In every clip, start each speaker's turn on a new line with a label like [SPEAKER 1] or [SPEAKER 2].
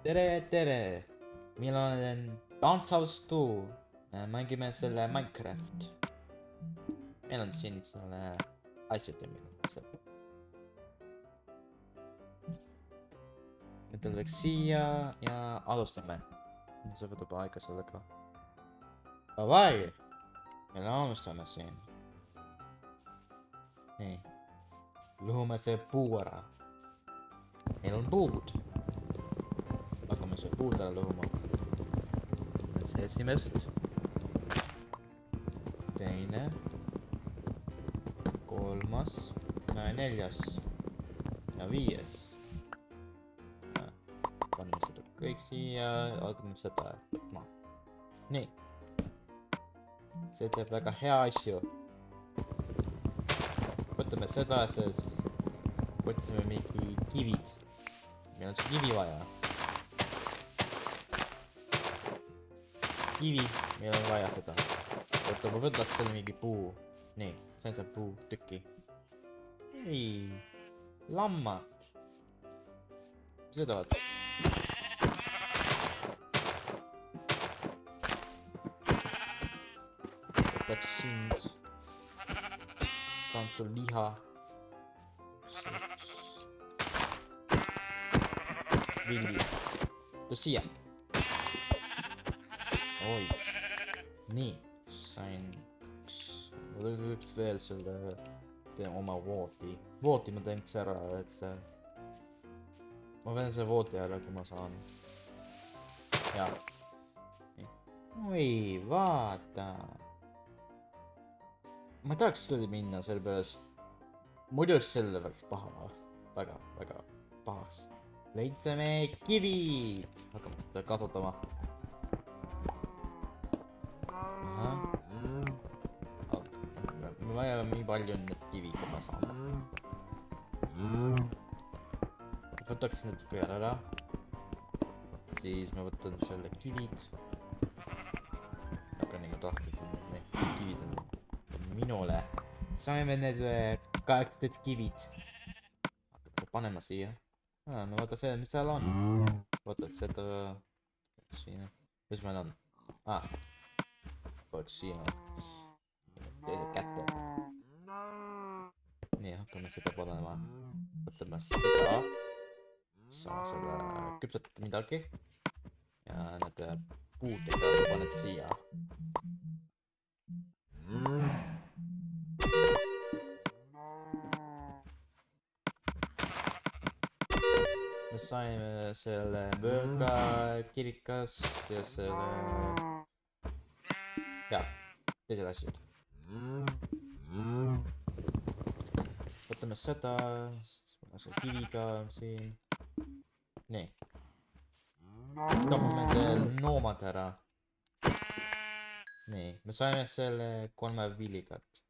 [SPEAKER 1] tere! Mina olen Dancehouse 2. Mängime selle Minecraft. Meil on siin selle asjade mingisugused. Me tuleks siia ja alustame. See võtab aega sellega. Davai! Me alustame siin. Nii. Lõhume see puu ära. Meil on puud. Hakkame see puud ära lõhuma. See esimest. Teine. Kolmas. Ja neljas. Ja viies. Paneme seda kõik siia. Hakkame seda võtma. Nii. See teeb väga hea asju. Võtame seda, sest võtsime mingi kivid. Meil on see kivi vaja. Kivi, meil on vaja seda. Võtta, ma võtaks selle mingi puu. Nii, see on see puu tükki. Ei, lammad. Mis sa tahad? Võtaks sind. Tahan sul liha. Villi. Tule siia. Oi. Nii. Sain üks veel selle. Teen oma vooti. Vooti ma teeks ära, et see. Ma pean selle vooti ära, kui ma saan. Jaa. Oi, vaata. Ma tahaks selle minna, sellepärast muidu selle oleks paha. Väga pahaks. Leidsime kivid. Hakkame seda kasutama. Me vajame nii palju need kivi, kui ma saan. Võtaks need kõik ära. Siis ma võtan selle kivid. Aga nii ma tahtsin, et need kivid on minule. Saime need 18 kivid. Hakkab panema siia. No vaata see, mis seal on. Võtaks seda siin. Mis meil on? Võtaks siin. Teise kätte. Nii, hakkame seda panema. Võtame seda. Saame selle küpsetada midagi. Ja need puudega paned siia. Me saime selle vööga kirikas ja selle... Jaa, teised asjad. Võtame seda, selle kiviga on siin. Nii. Tapame need noomad ära. Nii, me saime selle 3 villigat.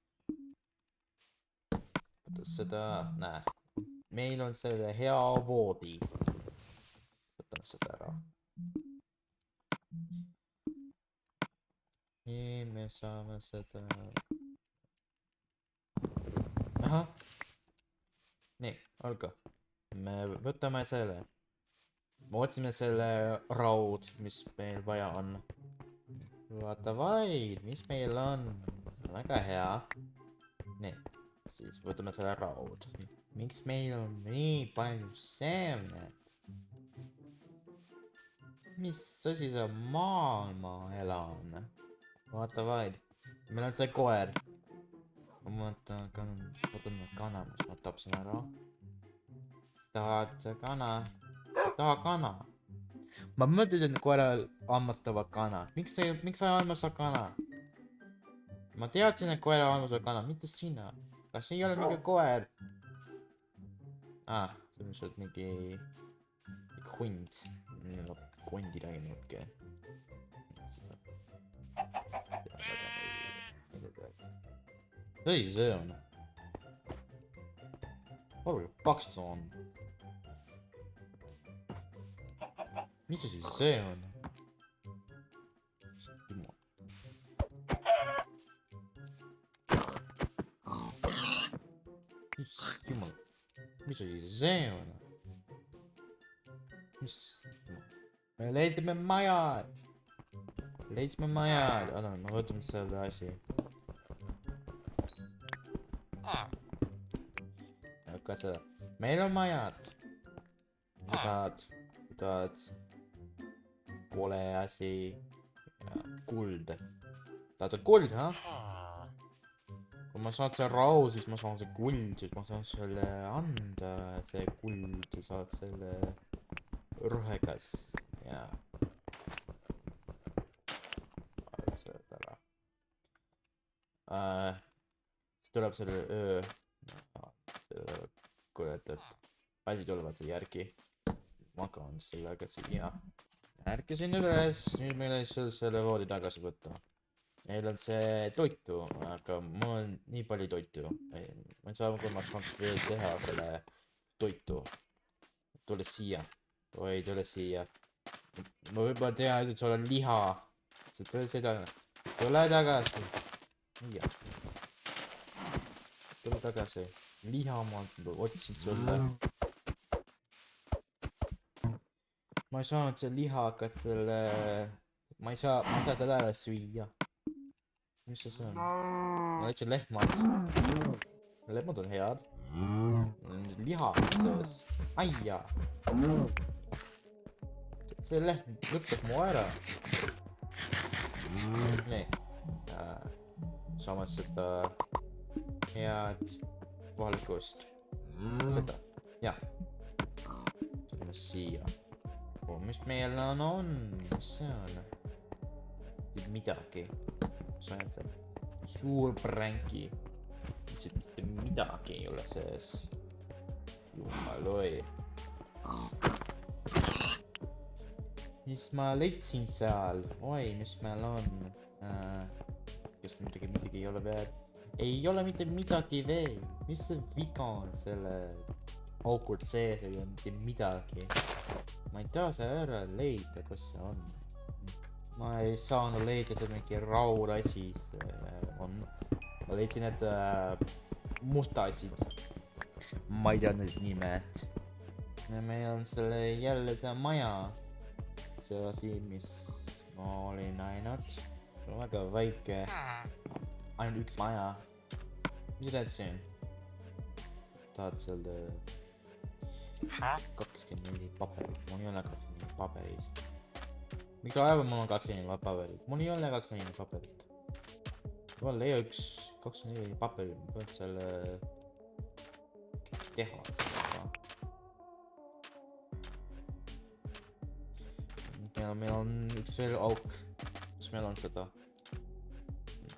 [SPEAKER 1] Võtta seda, näe. Meil on selle hea voodi. Võtame seda ära. Nii, me saame seda... Ahah. Nii, olgu. Me võtame selle. Me otsime selle raud, mis meil vaja on. Vaata vaid, mis meil on. See on väga hea. Nii, siis võtame selle raud. Miks meil on nii palju seemned? Mis asi see maailma elan? Vaata vaid. Meil on see koer. Ma võtan kana, mis ma tapsin ära. Tahad kana? Taha kana? Ma mõtlesin koeral hammastava kana. Miks sa hammastad kana? Ma teadsin, et koera hammastava kana. Mitte sina. Kas ei ole mingi koer? See on lihtsalt mingi hunt. Hundi räägime natuke. Ei, see on. Olgu, paks on. Mis asi see on? Jumal. Mis asi see on? Mis? me leidsime majad. Leidsime majad. Oota, ma võtan selle asi. Hakka seda. Meil on majad. Mis sa tahad? Kole asi. Kuld. Tahad sa kuld, ha? Kui ma saan see rau, siis ma saan see kuld, siis ma saan selle anda. See kuld, sa saad selle rohekas. Jaa. Siis tuleb selle öö. Kurat, et asi tulevad selle järgi. Magan sellega siia. Ärkasin üles, nüüd meil ei saa selle voodi tagasi võtta. Meil on see toitu, aga mul on nii palju toitu. Ma ei saa, kui ma saaks veel teha selle toitu. Tule siia. Oi, tule siia. Ma võib-olla tean, et sul on liha. Tule seda. Tule tagasi. Tule tagasi. Liha ma otsin sulle. Ma ei saanud see liha hakata selle... Ma ei saa seda ära süüa. Mis see on? Ma leidsin lehmad. Lehmad on head. Liha sees. Aia. See lehm lõpetab mu ära. Nii. Samas seda head valgust. Seda. Jah. Tuleme siia. Mis meil on? Mis see on? Midagi. Sain seal. Suur pränki. Mitte midagi ei ole sees. Jumaloi. Mis ma leidsin seal? Oi, mis meil on? Kas midagi ei ole veel? Ei ole mitte midagi veel. Mis see viga on selle aukord sees? Ei ole mitte midagi. Ma ei taha seda ära leida, kas see on. Ma ei saanud leida, see mingi raud asi on. Ma leidsin need mustasid. Ma ei tea need nimed. Ja meil on selle jälle see maja. See asi, mis ma olin näinud. See on väga väike. Ainult üks maja. Mis sa teed siin? Tahad selle 24 paberit. Mul ei ole 24 paberit. Miks sa arvad, mul on 24 paberit? Mul ei ole 24 paberit. Ma leia üks 24 paberit. Ma pean selle teha seda. Meil on üks veel auk. Kas meil on seda?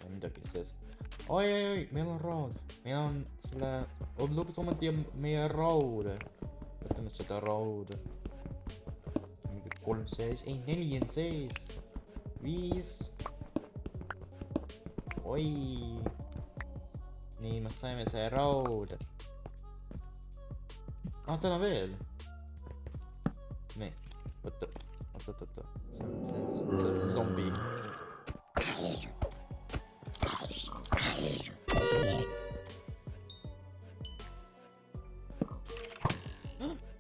[SPEAKER 1] Midagi sees. Oi, meil on raud. Meil on selle... lõpuks ometi meie raud. Võtame seda raud. 3 sees. Ei, 4 on sees. 5. Oi. Nii, me saime see raud. Tal on veel. Nii, võtta. See on zombi.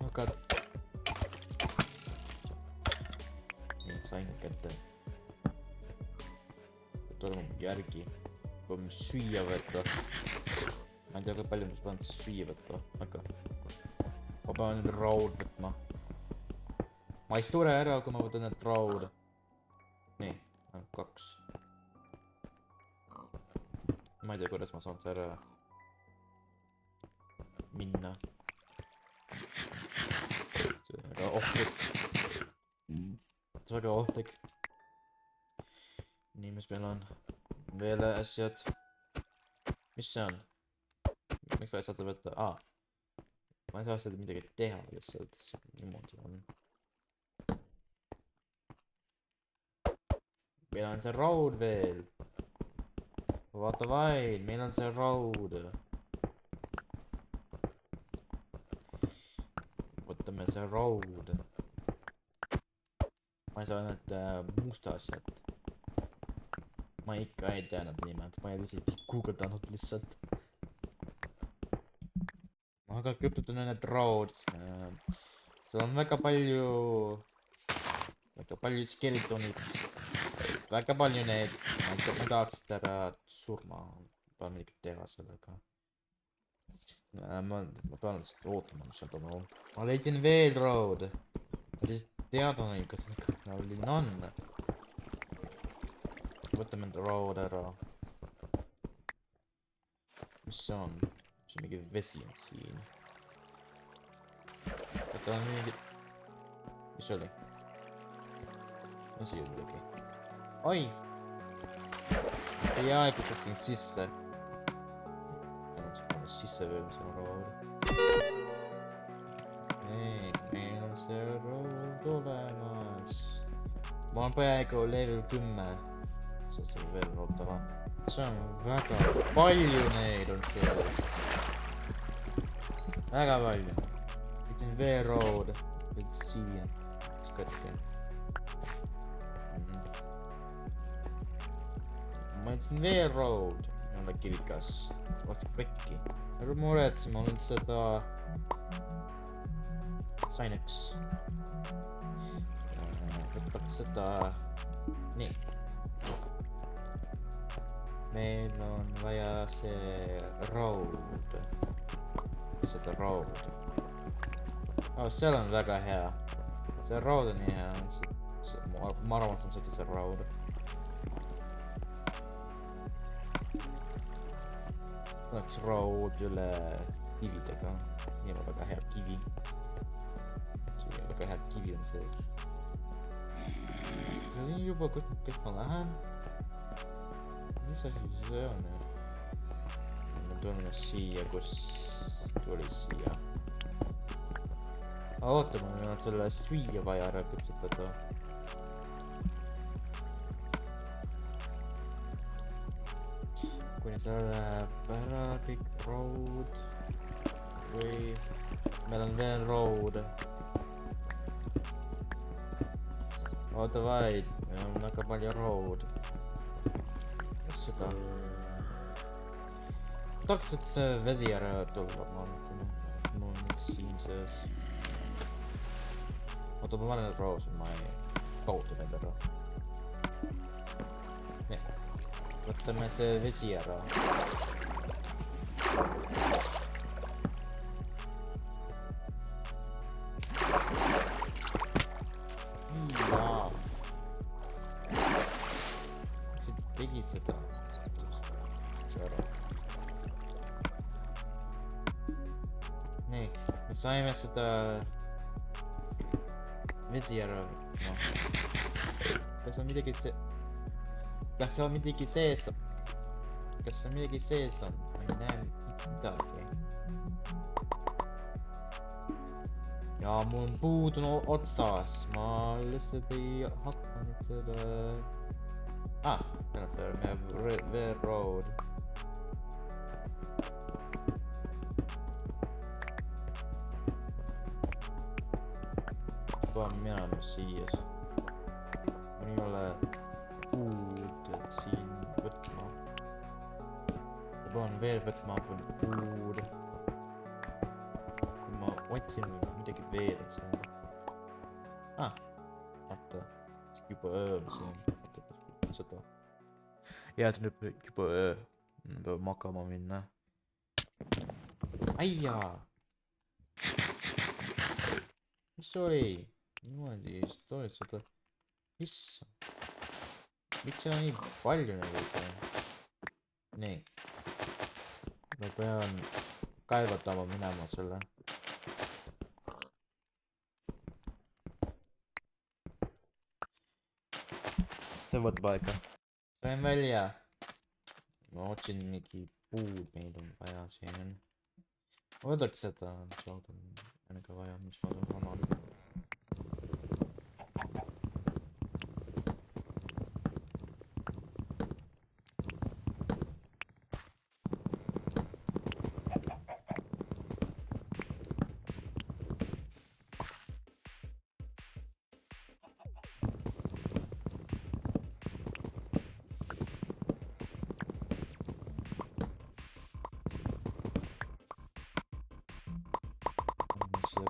[SPEAKER 1] Oh god. Nii, sain kätte. Tuleme järgi. Peame süüa võtta. Ma ei tea, kui palju ma pean süüa võtta. Aga ma pean nüüd raud võtma. Ma ei sure ära, kui ma võtan need raud. Nii, 2. Ma ei tea, kuidas ma saan see ära minna. See on väga ohtlik. See on väga ohtlik. Nii, mis meil on? Veel asjad. Mis see on? Miks sa ei saa seda võtta? Ma ei saa seda midagi teha lihtsalt. Niimoodi on. Meil on see raud veel. Vaata vaid, meil on see raud. Võtame see raud. Ma ei saa need musta asjad. Ma ikka ei tea need nimed, ma ei lihtsalt guugeldanud lihtsalt. Aga küptutan need raud. Seal on väga palju väga palju skeletonid, väga palju neid, ma tahaks ära surma, pean midagi teha sellega. Ma pean lihtsalt ootama, mis seal toimub. Ma leidsin veel road. Ma lihtsalt teada kas see kõik on. Võtame enda road ära. Mis see on? See mingi vesi on siin. Kas see on mingi... Mis see oli? Vesi oli midagi. Oi! Peaaegu võtsin sisse. Sisse veel see road. Meil on see road olemas. Ma olen peaaegu level 10. See on veel ootama. See on väga palju neid on sees. Väga palju. Võtsin veel road. Võtsin siia. Mis katke. Ma võtsin veel road. Olla kirikas. Vaatsin katki. Ära muretsi, ma olen seda... Sain üks. Võtaks seda... Nii. Meil on vaja see road. Seda road. Oh, seal on väga hea. See road on nii hea. Ma arvan, et on seda see road. Oleks road üle kividega. Nii on väga hea kivi. Väga hea kivi on sees. Kas juba kus ma lähen? Mis asi see on? Ma tulen siia, kus tuli siia. Ootame, meil on selle süüa vaja ära kutsutada. Kuni seal läheb ära kõik road. Või meil on veel road. Oota vaid, meil on väga palju road. Kas seda? Tahaks, et see vesi ära tuleb, ma mõtlen. Mul on üks siin sees. Oota, ma panen roos, ma ei kaota need ära. Nii. Võtame see vesi ära. Jaa. Sa tegid seda. See ära. Nii, me saime seda vesi ära. Kas on midagi see... Kas on midagi sees? Kas on midagi sees on? Ma ei näe midagi. Ja mul on puudu otsas. Ma lihtsalt ei hakanud seda... meil on see veel road. Pean minema siia. Mul ei ole puud siin võtma. Ma pean veel võtma puud. Kui ma otsin midagi veel seal. Vaata. See on juba öö siin. Seda. Ja see on juba öö. Peab magama minna. Aijaa! Mis see oli? Niimoodi just olid seda. Issand. Miks seal on nii palju nagu see? Nii. Ma pean kaevatama minema selle. See võtab aega. Sain välja. Ma otsin mingi puud, meil on vaja siin. Ma võtaks seda, seal on ennega vaja, mis ma annan.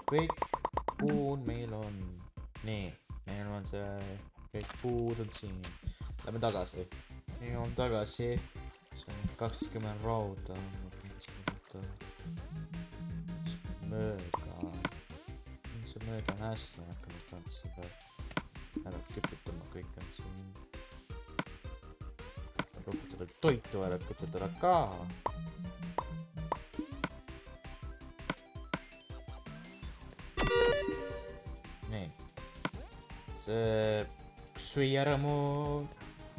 [SPEAKER 1] Kõik puud meil on. Nii, meil on see, kõik puud on siin. Lähme tagasi. Meil on tagasi. See on 20 rauda. Mööda. See mööda on hästi, hakkame peaks seda ära küputama, kõik on siin. Kukutada toitu ära, kukutada ka. Nii. See süüi ära mu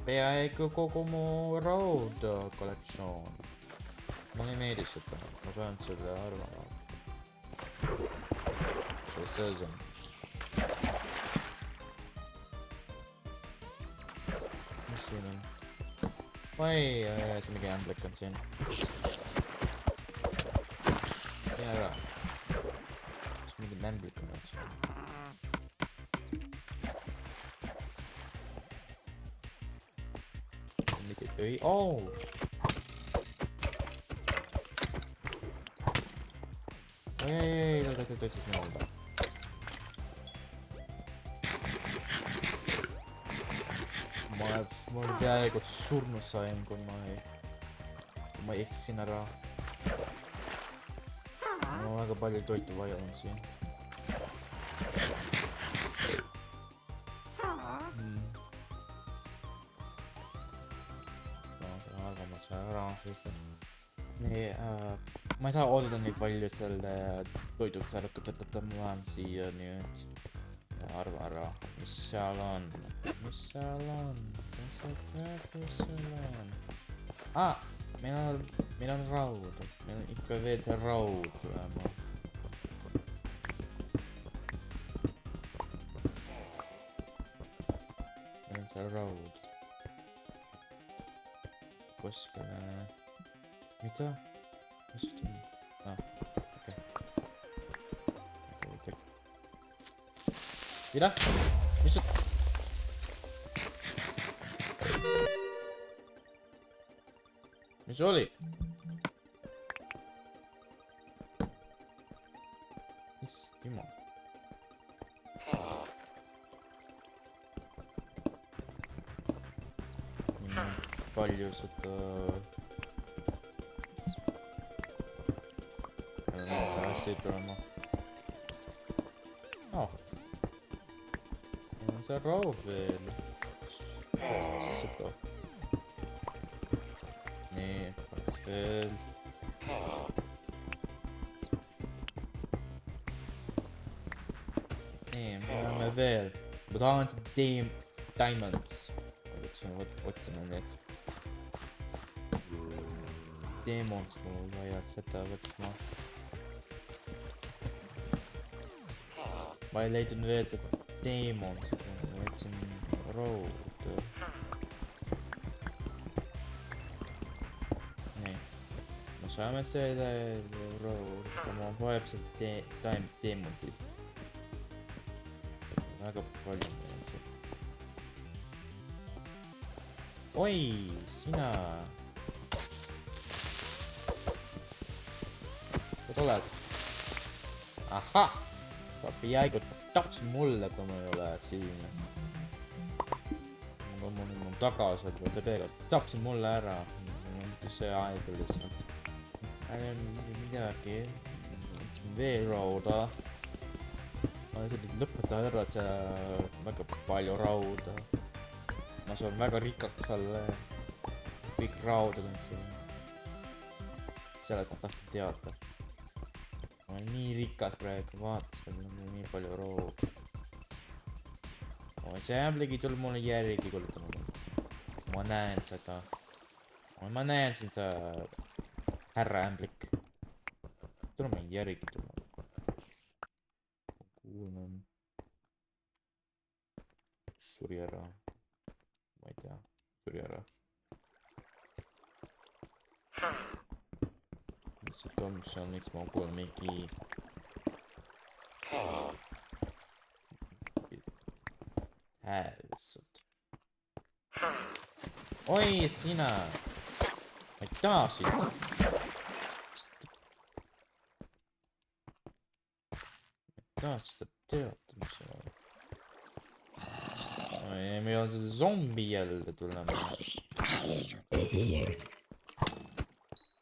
[SPEAKER 1] peaaegu kogu mu rauda kollektsioon. Mulle ei meeldi seda, ma pean selle arvama. See on. Mis siin on? Oi, see mingi ämblik on siin. Tea ära. Kas mingi ämblik on siin? Mingi öi, oo! Ei, siis mõelda. Ma olen peaaegu surnud sain, kui ma eksin ära. Mul on väga palju toitu vaja on siin. Ma arvan, see ära siis. Nii, ma ei saa oodata nii palju selle toiduks ära kõpetada, ma lähen siia nüüd. Ja arva ära, mis seal on? Mis seal on? Kus seal on? Meil on raud. Meil on ikka veel see raud tulema. Meil on see raud. Kuskile... Mida? Mis see on? Okei. Mida? Mis see? Mis oli? Mis jumal? Nii palju seda... see asja tulema. See raud veel. Seda. Nii, kaks veel. Nii, me oleme veel. Ma tahan diamonds. Otsime need. Demons, mul on vaja seda võtma. Ma ei leidnud veel seda demons. Ma võtsin road. Nii. Me saame selle road. Ma vajab seda demonid. Väga palju. Oi, sina. Kus oled? Ahah! Sa peaaegu tapsid mulle, kui ma ei ole siin. Mul tagasi, et sa peaaegu tapsid mulle ära. Mitte see aeg oli lihtsalt. Midagi. Veel rauda. Ma lihtsalt lõpetan ära, et see väga palju rauda. Ma saan väga rikkaks alla. Kõik raudad on siin. Sellest ma tahtsin teada. Ma olen nii rikas praegu, vaata, seal on nii palju roog. See ämbligi tuleb mulle järgi kulutama. Ma näen seda. Ma näen siin see härra ämblik. Tuleme järgi tulema. Kuulen. Suri ära. Ma ei tea. Suri ära. See Tomson, miks ma kuulen mingi... Häälsad. Oi, sina! Ma ei taha sind. Ma ei taha seda teada, mis seal on. ei, meil on see zombi jälle tulema.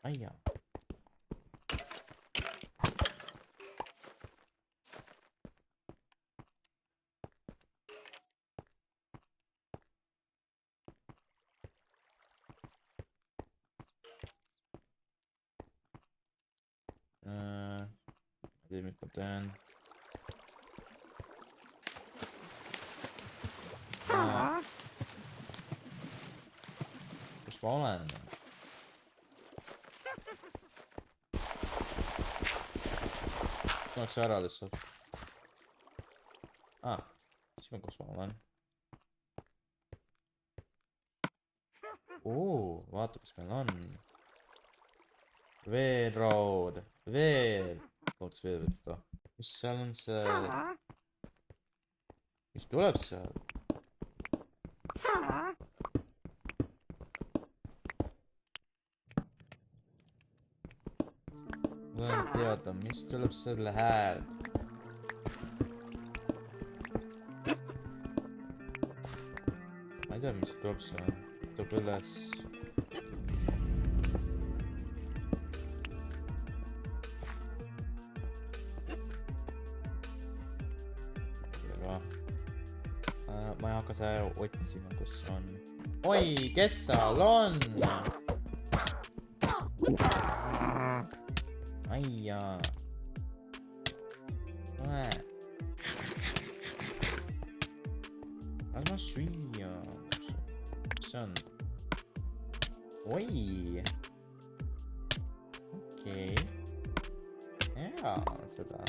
[SPEAKER 1] Aia. Ma ei tea, mis ma teen. Kus ma olen? Tuleks ära lihtsalt. Siis ma kus ma olen. Vaata, mis meil on. Veelrood. Veel. Tahaks veel võtta. Mis seal on see? Mis tuleb seal? Ma tahan teada, mis tuleb selle hääl. Ma ei tea, mis tuleb seal. Tuleb üles. Ma ei hakka seda otsima, kus on. Oi, kes seal on? Aia. Las ma süüa. Mis see on? Oi. Okei. Hea seda.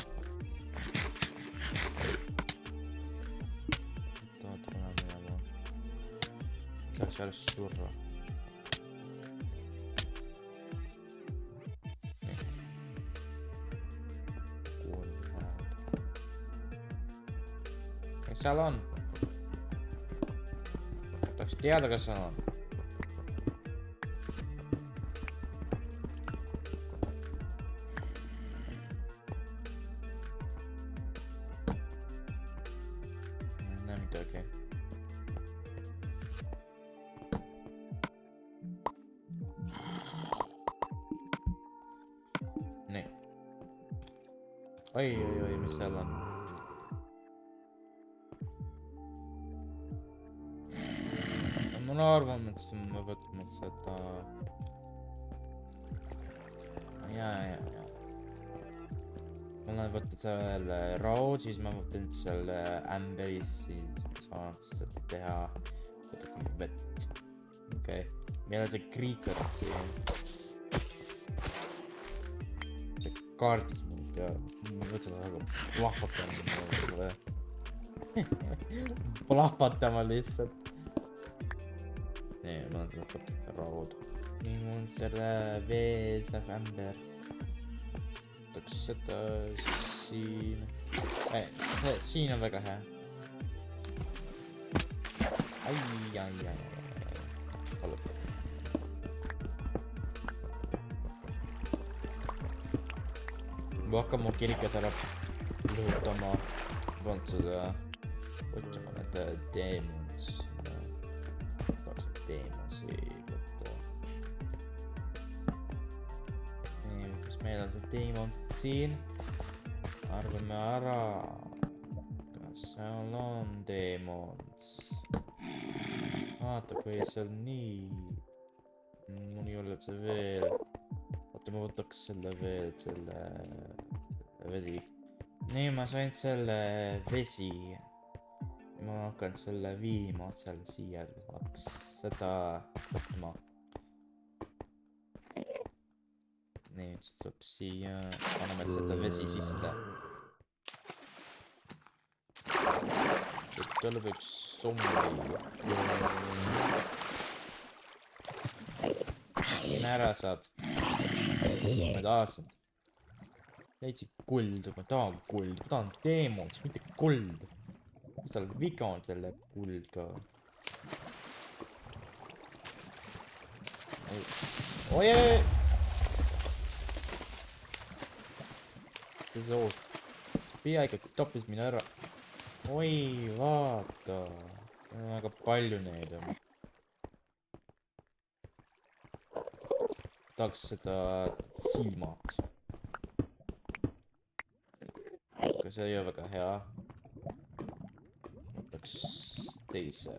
[SPEAKER 1] Saaks järjest surra. Kes seal on? Tahaks teada, kas seal on. Näe midagi. Nii. Oi, mis seal on? Ma arvan, et ma võtma seda... Jaa. Ma olen võtta selle raud, siis ma võtan selle ämberi, siis saan seda teha. Võtame vett. Okei. Meil on see kriiker siin. See kaardis mul peal. Ma võtan väga plahvatama. Plahvatama lihtsalt. Nee, ma olen võtnud seda raud. Nii mul on selle veesav ämber. Võtaks seda siin. Siin on väga hea. Ai. Palun. Ma hakkan mu kirikat ära lõhutama. Võin seda võtma need demons. Deemonsi võtta. Nii, kas meil on see deemon siin? Arvame ära. Kas seal on deemons? Vaata, kui seal nii. Mul ei ole see veel. Vaata, ma võtaks selle veel, selle vesi. Nii, ma sain selle vesi. Ma hakkan selle viima seal siia, et ma saaks seda võtma. Nii, siis tuleb siia, anname seda vesi sisse. Siit tuleb üks zombi. Mine ära saad. Ma tahtsin. Leidsid kuldu, ma tahan kuldu, ma tahan deemons, mitte kuldu. Mis tal viga on selle kuldga? Oi! See soos. Peaaegu tappis mine ära. Oi, vaata. Väga palju neid on. Tahaks seda silmad. Aga see ei ole väga hea. Võtaks teise.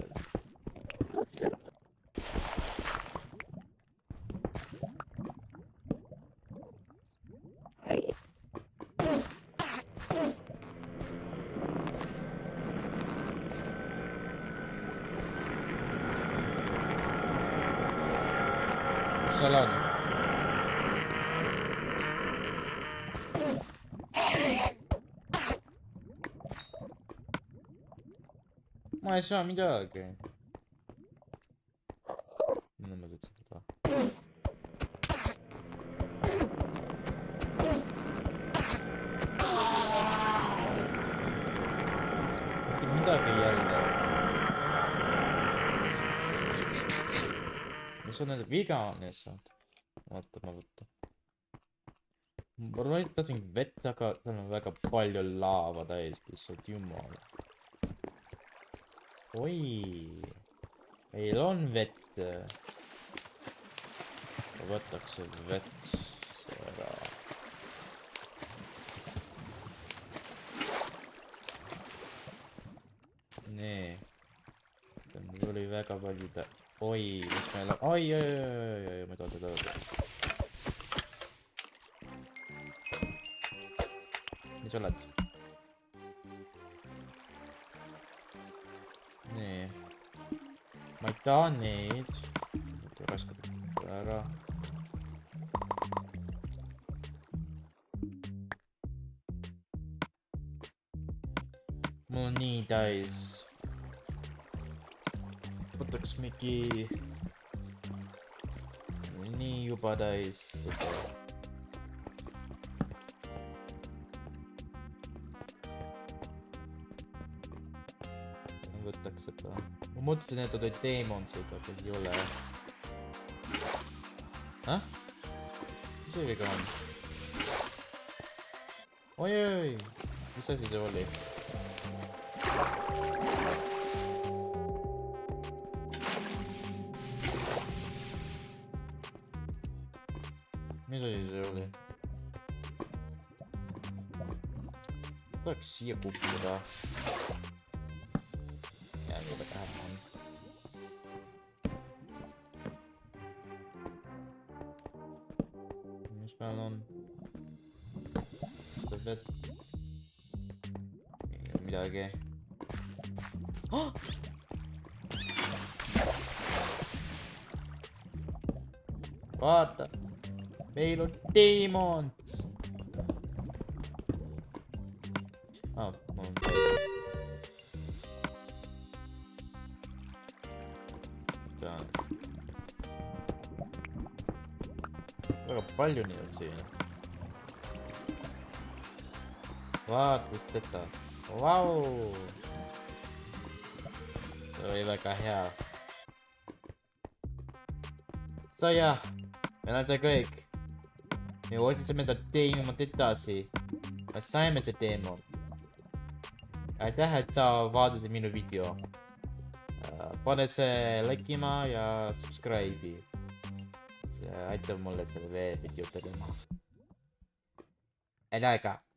[SPEAKER 1] Kus seal on? Ma ei saa midagi. Mida ma ütlesin seda? Mitte midagi jälle. Mis on need vigane saad? Vaata, ma võtan. Ma tahtsin vett, aga seal on väga palju laava täis, lihtsalt jumal. Oi, meil on vett. Võtaks vett ära. Nii. Meil oli väga palju Oi, mis meil on? Oi, ma ei taha seda öelda. Mis oled? Nii. Ma ei taha neid. Raskad ära. Mul on nii täis. Võtaks mingi... Nii juba täis. Võtaks seda. Ma mõtlesin, et olid deemonsid, aga ei ole. Häh? Mis see viga on? Oi, mis asi see oli? Mis asi see oli? Tahaks siia kukkuda. Ja nii väga hea on. Mis meil on? Seda vett. Ei ole midagi. Vaata. Meil on demons. Mul on täis. Väga palju neid on siin. Vaata seda. Vau. See oli väga hea. So jah, meil on see kõik. Me otsisime seda teemot edasi. Me saime see teemot. Aitäh, et sa vaatasid minu video. Pane see likima ja subscribe'i. See aitab mulle selle video tegema. Aitäh!